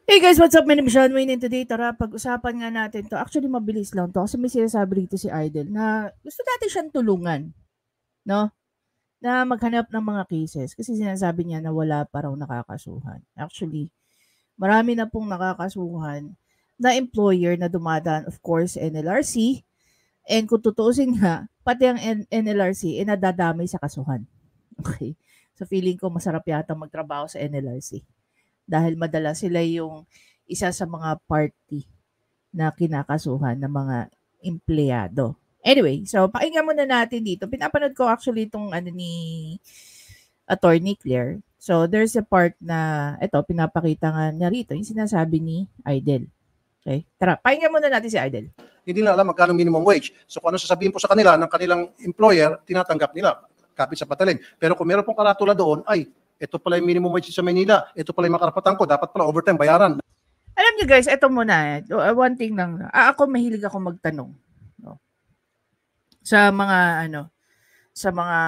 Hey guys, what's up? My name is Sean Wayne and today, tara, pag-usapan nga natin to. Actually, mabilis lang to kasi may sinasabi rito si Idol na gusto natin siyang tulungan, no? Na maghanap ng mga cases kasi sinasabi niya na wala pa raw nakakasuhan. Actually, marami na pong nakakasuhan na employer na dumadaan, of course, NLRC. And kung tutuusin nga, pati ang NLRC nadadamay sa kasuhan. Okay? So feeling ko masarap yata magtrabaho sa NLRC dahil madalas sila yung isa sa mga party na kinakasuhan ng mga empleyado. Anyway, so pakinggan muna natin dito. Pinapanood ko actually itong ano ni Attorney Claire. So there's a part na ito pinapakita nga niya rito yung sinasabi ni Idol. Okay? Tara, pakinggan muna natin si Idol. Hindi nila alam magkano minimum wage. So kung ano sasabihin po sa kanila ng kanilang employer, tinatanggap nila. Kapit sa patalim. Pero kung meron pong karatula doon, ay, ito pala yung minimum wage sa Manila. Ito pala yung makarapatan ko. Dapat pala overtime bayaran. Alam niyo guys, ito muna. One thing lang. Ako mahilig ako magtanong. No? Sa mga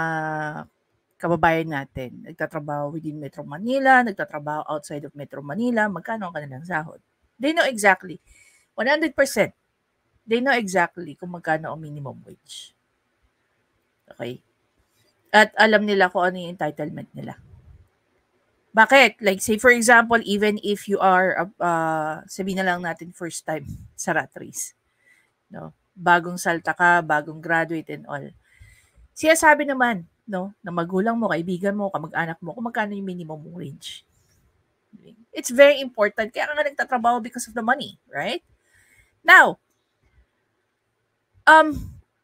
kababayan natin. Nagtatrabaho within Metro Manila, nagtatrabaho outside of Metro Manila, magkano ang kanilang sahod. They know exactly. 100%. They know exactly kung magkano ang minimum wage. Okay? At alam nila kung ano yung entitlement nila. Bakit? Like say for example, even if you are, sabihin na lang natin first time sa rat race. No? Bagong salta ka, bagong graduate and all. Siya sabi naman, no, na magulang mo, kaibigan mo, kamag-anak mo, kung magkano yung minimum wage. It's very important. Kaya nga nagtatrabaho because of the money, right? Now,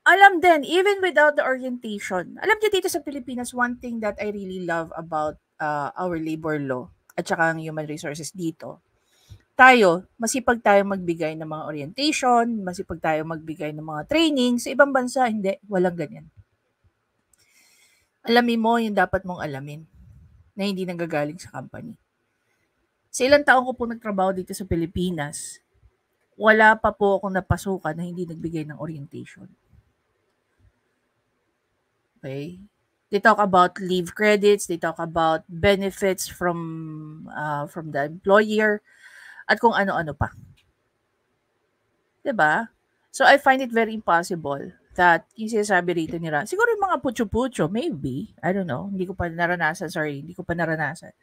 alam din, even without the orientation, alam niyo dito sa Pilipinas, one thing that I really love about our labor law at saka ang human resources dito, masipag tayo magbigay ng mga orientation, masipag tayo magbigay ng mga training. Sa ibang bansa, hindi, walang ganyan. Alamin mo yung dapat mong alamin na hindi nanggagaling sa company. Sa ilang taon ko po nagtrabaho dito sa Pilipinas, wala pa po akong napasukan na hindi nagbigay ng orientation. Okay? They talk about leave credits, they talk about benefits from the employer, at kung ano-ano pa. 'Di ba? So I find it very impossible that yung sinasabi rito nila, siguro yung mga putyo-putyo, maybe, I don't know, hindi ko pa naranasan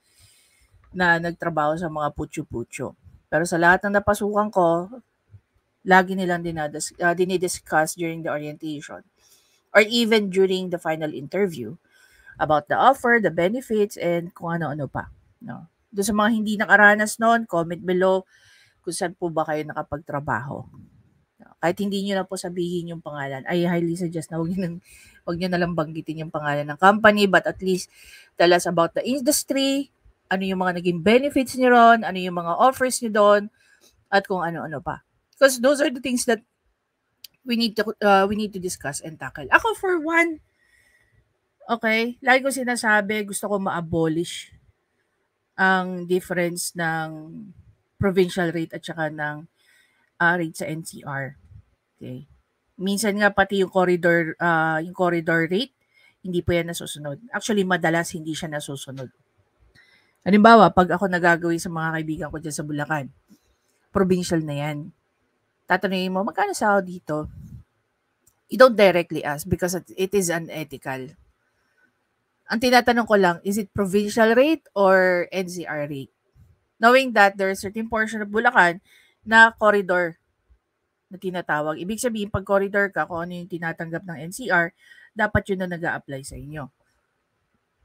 na nagtrabaho sa mga putyo-putyo. Pero sa lahat ng napasukan ko, lagi nilang dinidiscuss during the orientation or even during the final interview about the offer, the benefits, and kung ano-ano pa. No? Doon sa mga hindi nakaranas noon, comment below kung saan po ba kayo nakapagtrabaho. Kahit hindi nyo na po sabihin yung pangalan, I highly suggest na huwag nyo na lang banggitin yung pangalan ng company, but at least tell us about the industry, ano yung mga naging benefits nyo ron, ano yung mga offers nyo doon, at kung ano-ano pa. Because those are the things that we need to discuss and tackle. Ako for one, okay, lagi ko sinasabi, gusto ko ma-abolish ang difference ng provincial rate at saka ng rate sa NCR. Okay. Minsan nga pati yung corridor rate, hindi po yan nasusunod. Actually, madalas hindi siya nasusunod. Halimbawa, pag ako nagagawin sa mga kaibigan ko dyan sa Bulacan, provincial na yan. Tatanungin mo, magkano sahod dito? You don't directly ask because it is unethical. Ang tinatanong ko lang, is it provincial rate or NCR rate? Knowing that there is a certain portion of Bulacan na corridor na tinatawag. Ibig sabihin, pag corridor ka, kung ano yung tinatanggap ng NCR, dapat yun na nag-a-apply sa inyo.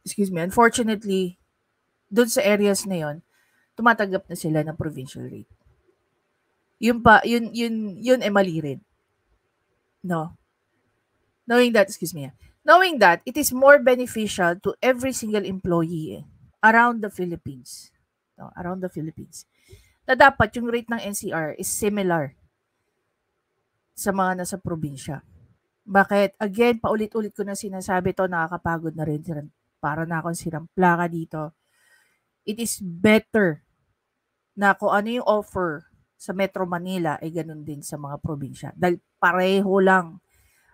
Excuse me, unfortunately, doon sa areas na yon, tumatanggap na sila ng provincial rate. Yun ay mali rin. No? Knowing that, it is more beneficial to every single employee around the Philippines. No? Around the Philippines. Na dapat yung rate ng NCR is similar sa mga nasa probinsya. Bakit? Again, paulit-ulit ko na sinasabi to, nakakapagod na rin. Para na akong sirang plaka dito. It is better na kung ano yung offer sa Metro Manila ay ganun din sa mga probinsya. Dahil pareho lang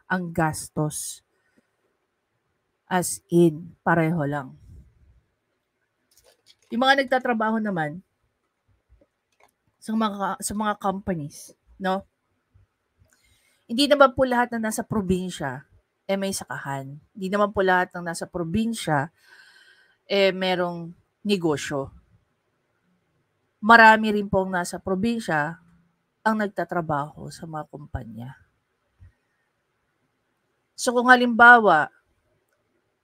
ang gastos. As in, pareho lang. Yung mga nagtatrabaho naman sa mga companies, no? Hindi naman po lahat na nasa probinsya may sakahan. Hindi naman po lahat ng nasa probinsya merong negosyo. Marami rin pong nasa probinsya ang nagtatrabaho sa mga kumpanya. So kung halimbawa,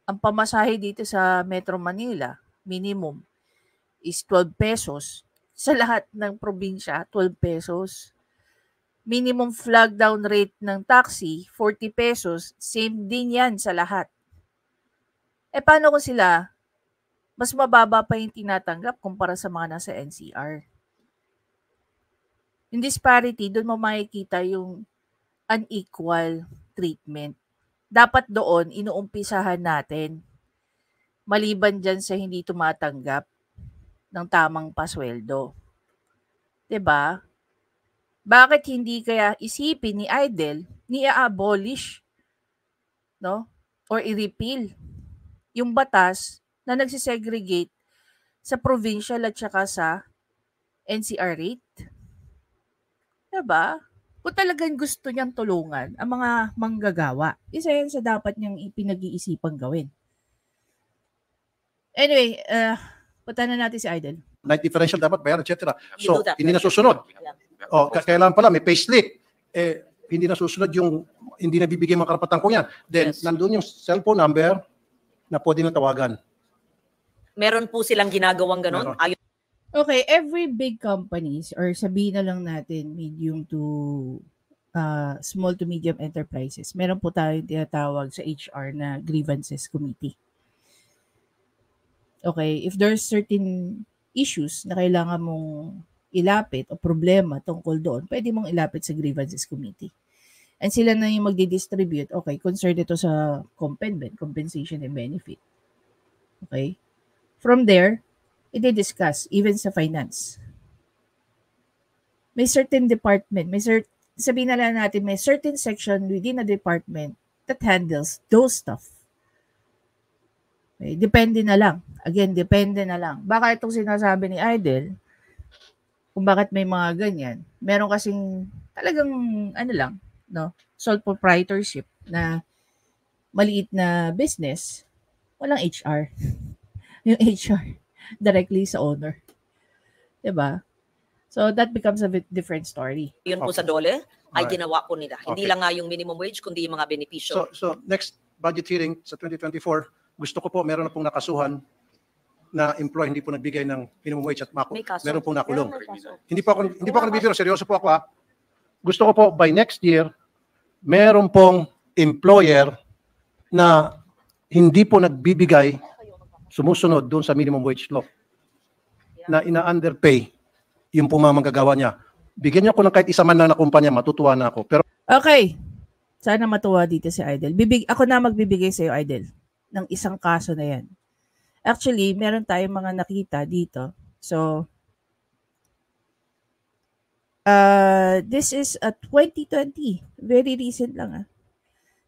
ang pamasahe dito sa Metro Manila, minimum is 12 pesos. Sa lahat ng probinsya, 12 pesos. Minimum flag down rate ng taxi, 40 pesos. Same din yan sa lahat. Paano kung sila, mas mababa pa yung tinatanggap kumpara sa mga nasa NCR? Yung disparity, doon mo makikita yung unequal treatment. Dapat doon, inuumpisahan natin. Maliban dyan sa hindi tumatanggap ng tamang pasweldo. 'Di ba? Bakit hindi kaya isipin ni Idol ni i-abolish, no? Or i-repeal yung batas na nagsisegregate sa provincial at saka sa NCR rate? 'Di ba? Kung talagang gusto niyang tulungan ang mga manggagawa, isa yan sa dapat niyang ipinag-iisipang gawin. Anyway, punta na natin si Idol. Night differential dapat bayaran, etc. You So, do that, hindi right? nasusunod. Yeah. O, kailangan pala may payslip. Hindi nasusunod yung, hindi nabibigay mga karapatan ko yan. Then, Yes. nandun yung cellphone number na pwede na tawagan. Meron po silang ginagawang ganon. Meron. Okay, every big companies or sabihin na lang natin medium to small to medium enterprises, meron po tayong tinatawag sa HR na grievances committee. Okay, if there's certain issues na kailangan mong ilapit o problema tungkol doon, pwede mong ilapit sa grievances committee. And sila na yung magdi-distribute, okay, concerned ito sa compensation and benefit. Okay? From there, i-discuss even sa finance. May certain department, sabihin na lang natin, may certain section within a department that handles those stuff. Okay? Depende na lang. Again, depende na lang. Baka itong sinasabi ni Idol, kung bakit may mga ganyan, meron kasing talagang, no, sole proprietorship na maliit na business, walang HR. Yung HR, directly sa owner. Diba? So, that becomes a bit different story. Yun po Okay. sa DOLE ay Alright. ginawa po nila. Hindi Okay. lang nga yung minimum wage, kundi yung mga benepisyo. So, next budget hearing sa 2024, gusto ko po, meron na pong nakasuhan na employee hindi po nagbigay ng minimum wage at May kaso. meron pong nakulong. Meron may kaso. Hindi po ako nagbibiro, seryoso po ako ha. Gusto ko po by next year, meron pong employer na hindi po nagbibigay, sumusunod doon sa minimum wage law, na ina-underpay yung po mga manggagawa niya. Bigyan niyo ko ng kahit isa man lang na kumpanya, matutuwa na ako. Pero Okay. Sana matuwa dito si Idol. Ako na magbibigay sa iyo, Idol, ng isang kaso na yan. Actually, meron tayong mga nakita dito. So, this is a 2020. Very recent lang.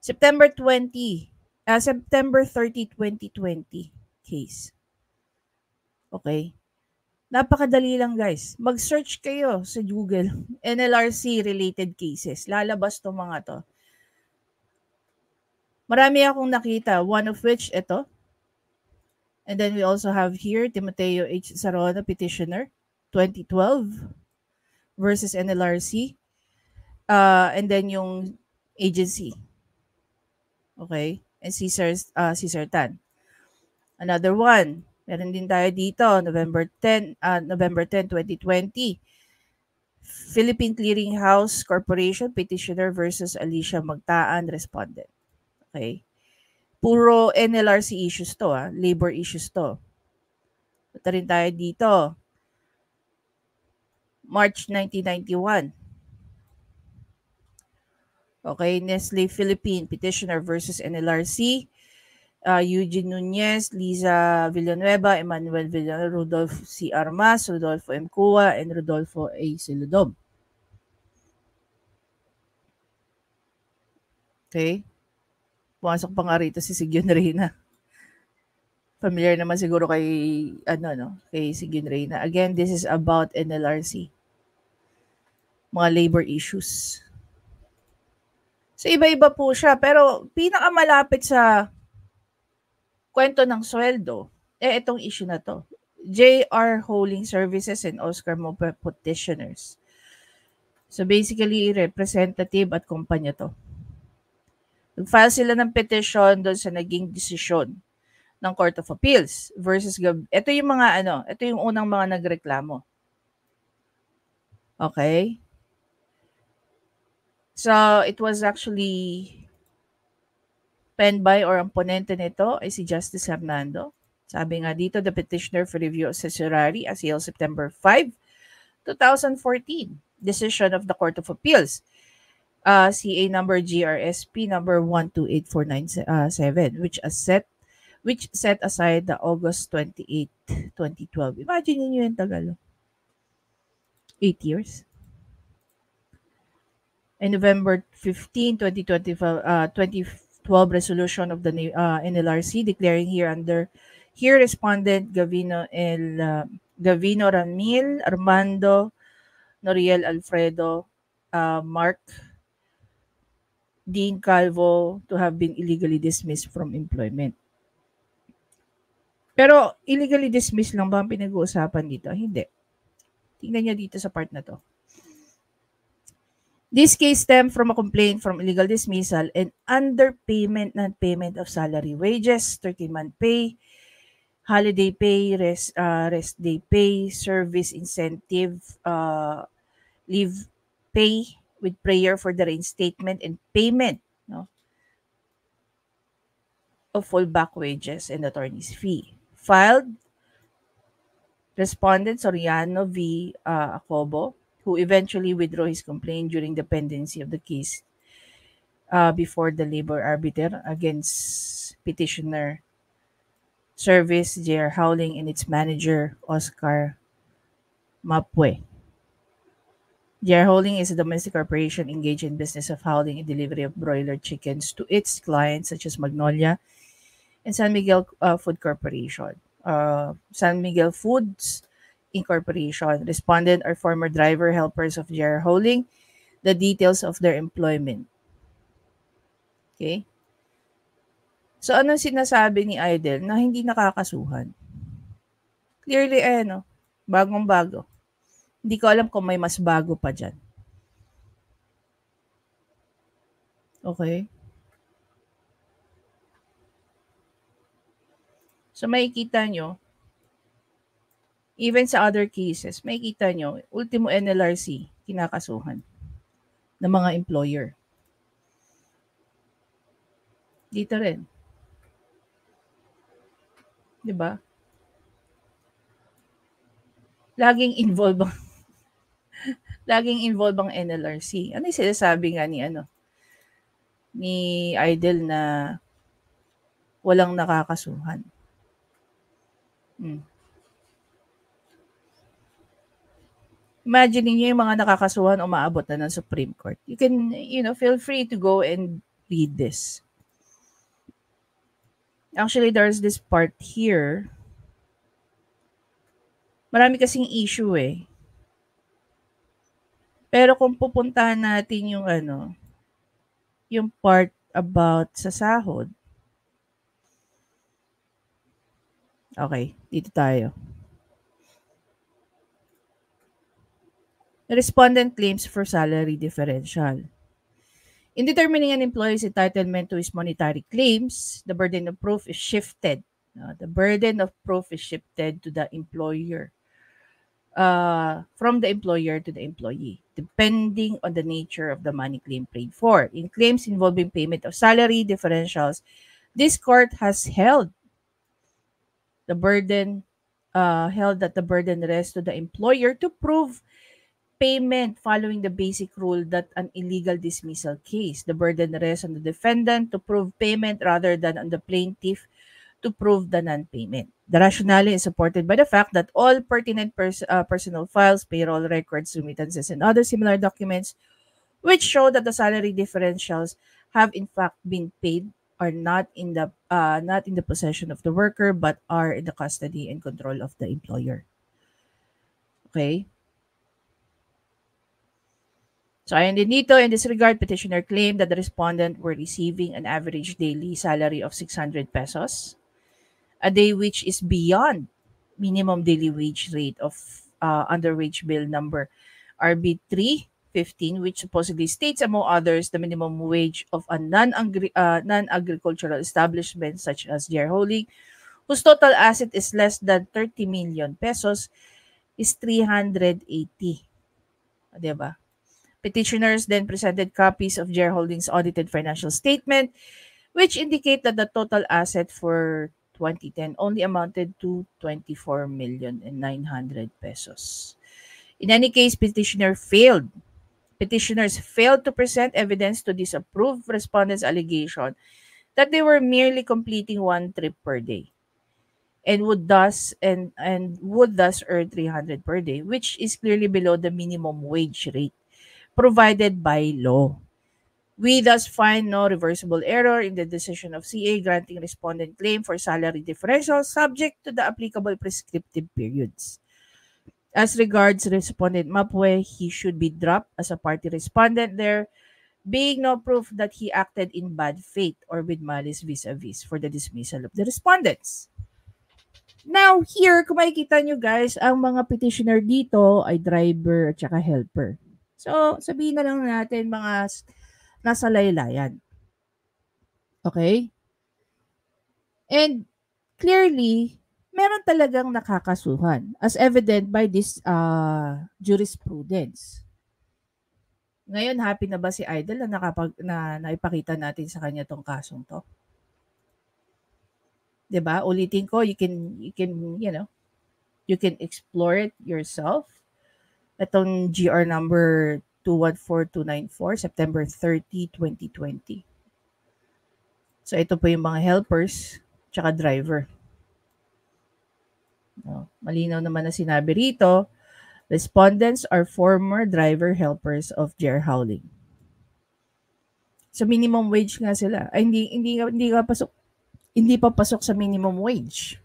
September 30, 2020 case. Okay. Napakadali lang, guys. Mag-search kayo sa Google, NLRC related cases. Lalabas to mga to. Marami akong nakita, one of which ito. And then we also have here Timoteo H. Sarona petitioner 2012 versus NLRC. And then yung agency. Okay? And Cesar Tan. Another one. Meron din tayo dito, November 10, 2020. Philippine Clearinghouse Corporation petitioner versus Alicia Magtaan respondent. Okay? Puro NLRC issues to, labor issues to. Punta rin tayo dito. March 1991. Okay, Nestle Philippine petitioner versus NLRC. Eugene Nunez, Liza Villanueva, Emmanuel Villanueva, Rodolfo C. Armas, Rodolfo M. Cua, and Rodolfo A. Siludom. Okay? Pumasok pa nga rito si Sigyon Reyna. Familiar naman siguro kay, kay Sigyon Reyna. Again, this is about NLRC. mga labor issues. So, iba-iba po siya. Pero, pinakamalapit sa kwento ng sweldo, itong issue na to. JR Holding Services and Oscar Mobile Petitioners. So, basically, representative at kumpanya to. Nag-file sila ng petition doon sa naging desisyon ng Court of Appeals versus ito yung mga ito yung unang mga nagreklamo. Okay? So, it was actually penned by or ang ponente nito ay si Justice Hernando. Sabi nga dito, the petitioner for review of certiorari as held September 5, 2014. Decision of the Court of Appeals. CA number GRSP number 128497 which set aside the August 28, 2012. Imagine niyo yung tagal. 8 years. And November 15, 2012 resolution of the NLRC declaring here respondent Gavino Ramil, Armando, Noriel Alfredo, Mark, Dean Calvo to have been illegally dismissed from employment. Pero illegally dismissed lang ba ang pinag-uusapan dito? Hindi. Tingnan niyo dito sa part na to. This case stemmed from a complaint from illegal dismissal and underpayment, non-payment of salary, wages, 13-month pay, holiday pay, rest day pay, service incentive, leave pay with prayer for the reinstatement and payment of fallback wages and attorney's fee. Filed Respondent Soriano V. Acobo, who eventually withdrew his complaint during the pendency of the case before the labor arbiter against petitioner Service JR Howling and its manager Oscar Mapue. JR Howling is a domestic corporation engaged in business of howling and delivery of broiler chickens to its clients such as Magnolia and San Miguel Food Corporation. San Miguel Foods Incorporation. Respondent are former driver helpers of JR Howling. The details of their employment. Okay? So, anong sinasabi ni Idol na hindi nakakasuhan? Clearly, bagong-bago. Hindi ko alam kung may mas bago pa dyan. Okay? So, makikita nyo, even sa other cases, makikita nyo, ultimo NLRC, kinakasuhan ng mga employer. Dito rin. Diba? Laging involved ang NLRC. Ano yung sinasabi nga ni Idol na walang nakakasuhan? Imagine niyo yung mga nakakasuhan umaabot na ng Supreme Court. You can, feel free to go and read this. Actually, there's this part here. Marami kasing issue eh. Pero kung pupuntahan natin yung part about sa sahod. Okay, dito tayo. The respondent claims for salary differential. In determining an employee's entitlement to his monetary claims, the burden of proof is shifted. The burden of proof is shifted to the employer. From the employer to the employee, depending on the nature of the money claim paid for. In claims involving payment of salary differentials, this court has held that the burden rests to the employer to prove payment following the basic rule that an illegal dismissal case. The burden rests on the defendant to prove payment rather than on the plaintiff to prove the non-payment. The rationale is supported by the fact that all pertinent personal files, payroll records, remittances, and other similar documents which show that the salary differentials have in fact been paid are not in the possession of the worker but are in the custody and control of the employer. Okay? So ayon din dito, in this regard, petitioner claimed that the respondent were receiving an average daily salary of 600 pesos a day, which is beyond minimum daily wage rate of underwage bill number RB 315, which supposedly states, among others, the minimum wage of a non-agricultural establishment such as J.R. Holding, whose total asset is less than 30 million pesos, is 380. Diba? Petitioners then presented copies of J.R. Holdings' audited financial statement, which indicate that the total asset for 2010 only amounted to 24,900,000 pesos. In any case, petitioners failed to present evidence to disapprove respondents' allegation that they were merely completing one trip per day and would thus earn 300 per day, which is clearly below the minimum wage rate provided by law. We thus find no reversible error in the decision of CA granting respondent claim for salary differential subject to the applicable prescriptive periods. As regards respondent Mapwe, he should be dropped as a party respondent, there being no proof that he acted in bad faith or with malice vis-a-vis for the dismissal of the respondents. Now, here, kung makikita nyo guys, ang mga petitioner dito ay driver at saka helper. So, sabihin na lang natin mga nasa laylayan. Okay? And clearly, meron talagang nakakasuhan as evident by this jurisprudence. Ngayon, happy na ba si Idol na naipakita natin sa kanya tong kasong to? 'Di ba? Ulitin ko, you can explore it yourself. Itong GR number 214294, September 30, 2020. So, ito po yung mga helpers tsaka driver. No, malinaw naman na sinabi rito, respondents are former driver helpers of J.R. Howling. So, minimum wage nga sila. Ay, hindi pa pasok sa minimum wage.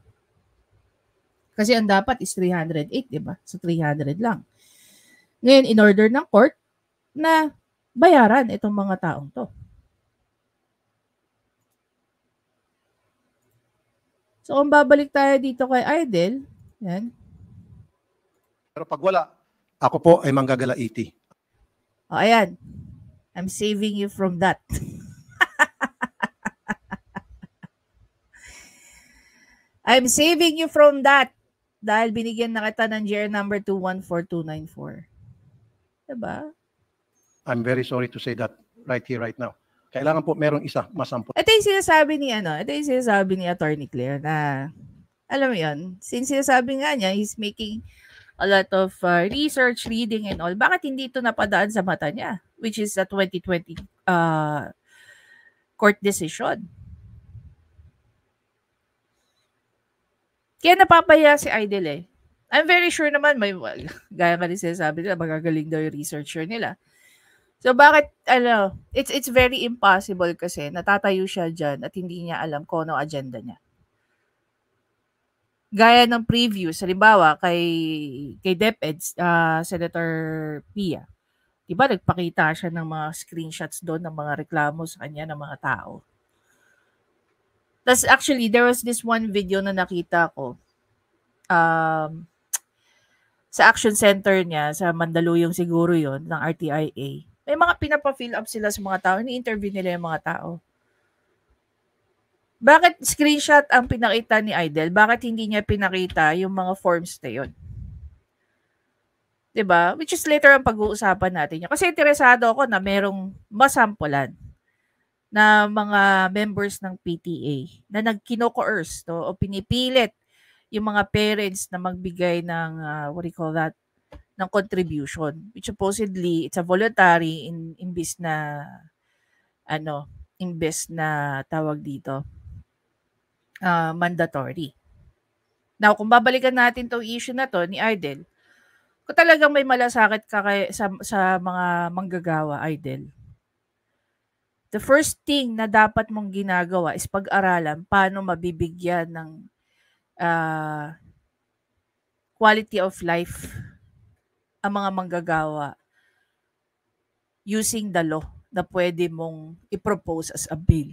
Kasi ang dapat is 308, di ba? So, 300 lang. Ngayon, in order ng court na bayaran itong mga taong to. So, kung babalik tayo dito kay Idol, yan. Pero pag wala, ako po ay manggagala 80. O, ayan. I'm saving you from that. I'm saving you from that dahil binigyan na kita ng GR number 214294. Diba? I'm very sorry to say that right here, right now. Kailangan po merong isa masampo. Ito yung sinasabi ni Attorney Claire na, alam mo yun, since sinasabi nga niya, he's making a lot of research, reading and all. Bakit hindi ito napadaan sa mata niya? Which is a 2020 court decision. Kaya napapaya si Idol eh. I'm very sure naman, gaya nga rin sinasabi nila, magagaling daw yung researcher nila. So bakit, it's very impossible kasi natatayo siya dyan at hindi niya alam kung ano agenda niya. Gaya ng previous, halimbawa kay DepEd, Senator Pia. Diba nagpakita siya ng mga screenshots doon ng mga reklamo sa kanya ng mga tao. Tapos actually, there was this one video na nakita ko sa action center niya, sa Mandaluyong siguro yon ng RTIA. May mga pinapa-fill up sila sa mga tao. Ini-interview nila yung mga tao. Bakit screenshot ang pinakita ni Idol? Bakit hindi niya pinakita yung mga forms na yun? Diba? Which is later ang pag-uusapan natin yun. Kasi interesado ako na merong masampulan na mga members ng PTA na nagkino-coerce o pinipilit yung mga parents na magbigay ng, what do you call that, ng contribution. Which supposedly, it's a voluntary imbes na tawag dito, mandatory. Now, kung babalikan natin tong issue na to ni Idol, kung talagang may malasakit ka sa mga manggagawa, Idol, the first thing na dapat mong ginagawa is pag-aralan paano mabibigyan ng quality of life ang mga manggagawa using the law na pwede mong i-propose as a bill.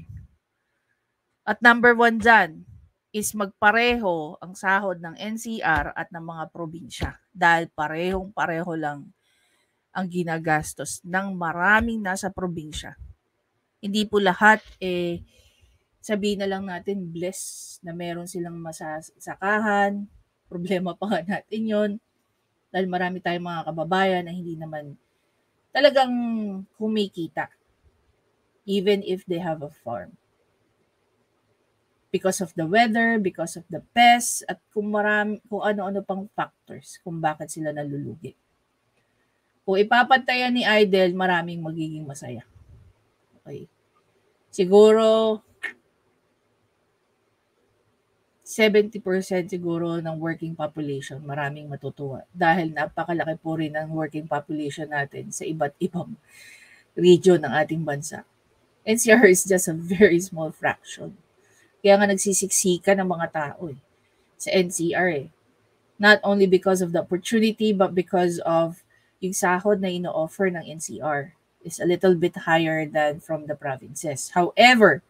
At number 1 dyan is magpareho ang sahod ng NCR at ng mga probinsya dahil parehong-pareho lang ang ginagastos ng maraming nasa probinsya. Hindi po lahat sabihin na lang natin blessed na meron silang masasakahan. Problema pa nga natin yon dahil marami tayong mga kababayan na hindi naman talagang kumikita even if they have a farm. Because of the weather, because of the pests, at kung ano-ano pang factors kung bakit sila nalulugi. Kung ipapantayan ni Idol, maraming magiging masaya. Okay. Siguro, 70% siguro ng working population, maraming matutuwa. Dahil napakalaki po rin ang working population natin sa iba't ibang region ng ating bansa. NCR is just a very small fraction. Kaya nga nagsisiksika ng mga tao sa NCR Not only because of the opportunity, but because of yung sahod na ino-offer ng NCR is a little bit higher than from the provinces. However,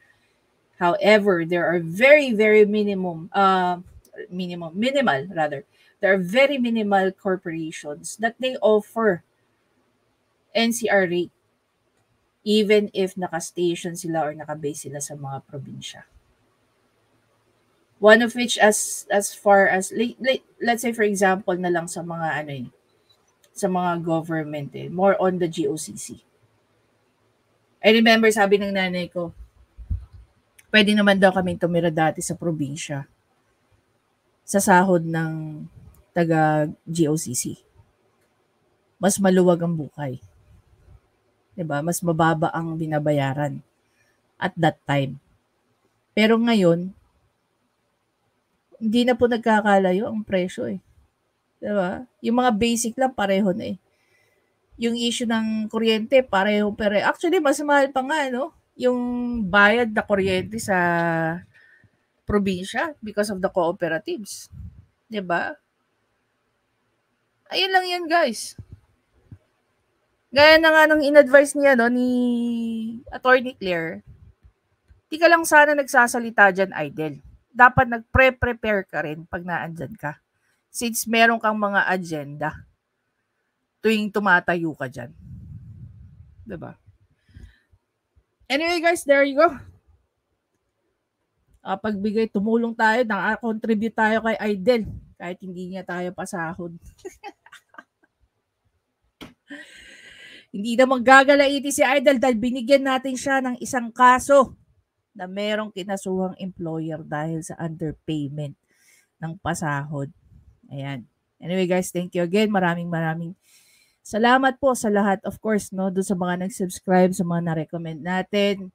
there are very minimal There are very minimal corporations that they offer NCR rate even if naka-station sila or naka-base sila sa mga probinsya. One of which as far as let's say for example na lang sa mga sa mga government more on the GOCC. I remember sabi ng nanay ko, pwede naman daw kaming tumira dati sa probinsya sa sahod ng taga GOCC. Mas maluwag ang buhay. 'Di ba? Mas mababa ang binabayaran at that time. Pero ngayon, hindi na po nagkakalayo ang presyo 'Di ba? Yung mga basic lang pareho na Yung issue ng kuryente pareho pero actually mas mahal pa nga yung bayad na kuryente sa probinsya because of the cooperatives. 'Di ba? Ayun lang 'yan, guys. Gaya na nga nung in-advise niya ni Attorney Claire. Di ka lang sana nagsasalita diyan, Idol. Dapat nagpre-prepare ka rin pag naandyan ka. Since meron kang mga agenda tuwing tumatayo ka dyan. Diba? Anyway guys, there you go. Tumulong tayo, contribute tayo kay Idol kahit hindi niya tayo pasahod. Hindi na maggagalaiti si Idol dahil binigyan natin siya ng isang kaso na merong kinasuhang employer dahil sa underpayment ng pasahod. Ayan. Anyway guys, thank you again. Maraming salamat po sa lahat. Of course, doon sa mga nag-subscribe, sa mga na-recommend natin.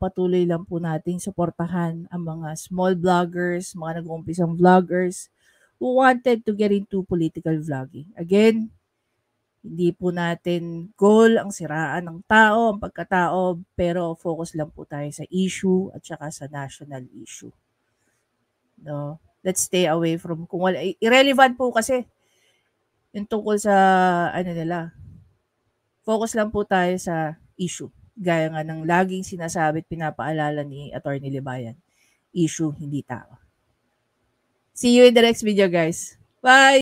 Patuloy lang po nating suportahan ang mga small vloggers, mga nag-uumpisang vloggers who wanted to get into political vlogging. Again, hindi po natin goal ang siraan ng tao, ang pagkatao, pero focus lang po tayo sa issue at saka sa national issue. No? Let's stay away from kung wala. Irrelevant po kasi yung tungkol sa focus lang po tayo sa issue. Gaya nga ng laging sinasabi at pinapaalala ni Attorney Libayan. Issue, hindi tao. See you in the next video, guys. Bye!